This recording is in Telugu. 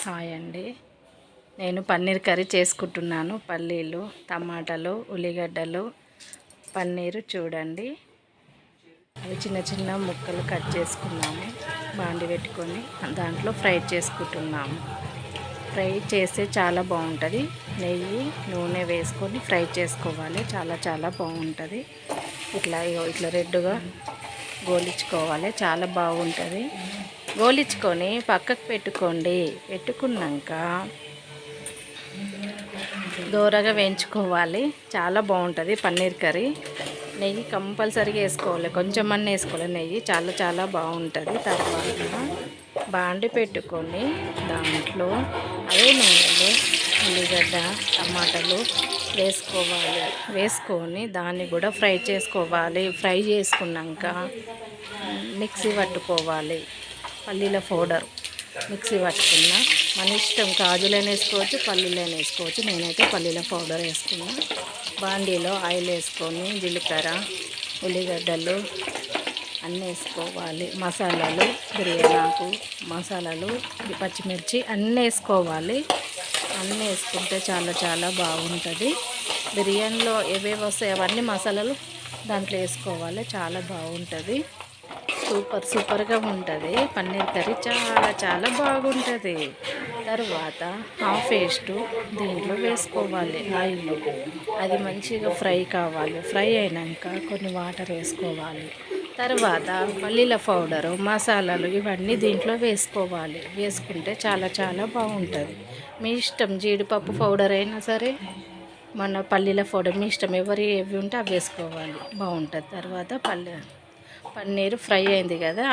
హాయ్ అండి. నేను పన్నీర్ కర్రీ చేసుకుంటున్నాను. పల్లీలు, టమాటాలు, ఉల్లిగడ్డలు, పన్నీరు చూడండి. అవి చిన్న చిన్న ముక్కలు కట్ చేసుకున్నాము. బాండి పెట్టుకొని దాంట్లో ఫ్రై చేసుకుంటున్నాము. ఫ్రై చేస్తే చాలా బాగుంటుంది. నెయ్యి, నూనె వేసుకొని ఫ్రై చేసుకోవాలి. చాలా చాలా బాగుంటుంది. ఇట్లా రెడ్గా గోలించుకోవాలి. చాలా బాగుంటుంది. గోలించుకొని పక్కకు పెట్టుకోండి. పెట్టుకున్నాక దోరగా వేయించుకోవాలి. చాలా బాగుంటుంది పన్నీర్ కర్రీ. నెయ్యి కంపల్సరీగా వేసుకోవాలి. కొంచెం అన్న వేసుకోవాలి నెయ్యి. చాలా చాలా బాగుంటుంది. తర్వాత బాండి పెట్టుకొని దాంట్లో అదే నూనెలో ఉల్లిగడ్డ, టమాటాలు వేసుకొని దాన్ని కూడా ఫ్రై చేసుకోవాలి. ఫ్రై చేసుకున్నాక మిక్సీ పట్టుకోవాలి. పల్లీల పౌడర్ మిక్సీ పట్టుకున్న, మన ఇష్టం, కాజులైనా వేసుకోవచ్చు, పల్లీలైనా వేసుకోవచ్చు. నేనైతే పల్లీల పౌడర్ వేసుకున్నా. బాండీలో ఆయిల్ వేసుకొని జీలకర్ర, ఉల్లిగడ్డలు అన్నీ వేసుకోవాలి. మసాలాలు, బిర్యానీ మసాలాలు, పచ్చిమిర్చి అన్నీ వేసుకోవాలి. అన్నీ వేసుకుంటే చాలా చాలా బాగుంటుంది. బిర్యానీలో ఏవేవి వస్తాయి అవన్నీ మసాలాలు దాంట్లో వేసుకోవాలి. చాలా బాగుంటుంది. సూపర్గా ఉంటుంది పన్నీర్ కర్రీ. చాలా చాలా బాగుంటుంది. తర్వాత హాఫ్ పేస్టు దీంట్లో వేసుకోవాలి ఆయిల్లో. అది మంచిగా ఫ్రై కావాలి. ఫ్రై అయినాక కొన్ని వాటర్ వేసుకోవాలి. తర్వాత పల్లీల పౌడరు, మసాలాలు ఇవన్నీ దీంట్లో వేసుకోవాలి. వేసుకుంటే చాలా చాలా బాగుంటుంది. మీ ఇష్టం, జీడిపప్పు పౌడర్ అయినా సరే, మన పల్లీల పౌడర్ మీ ఇష్టం. ఏవి ఉంటే అవి వేసుకోవాలి. బాగుంటుంది. తర్వాత పన్నీరు ఫ్రై అయింది కదా.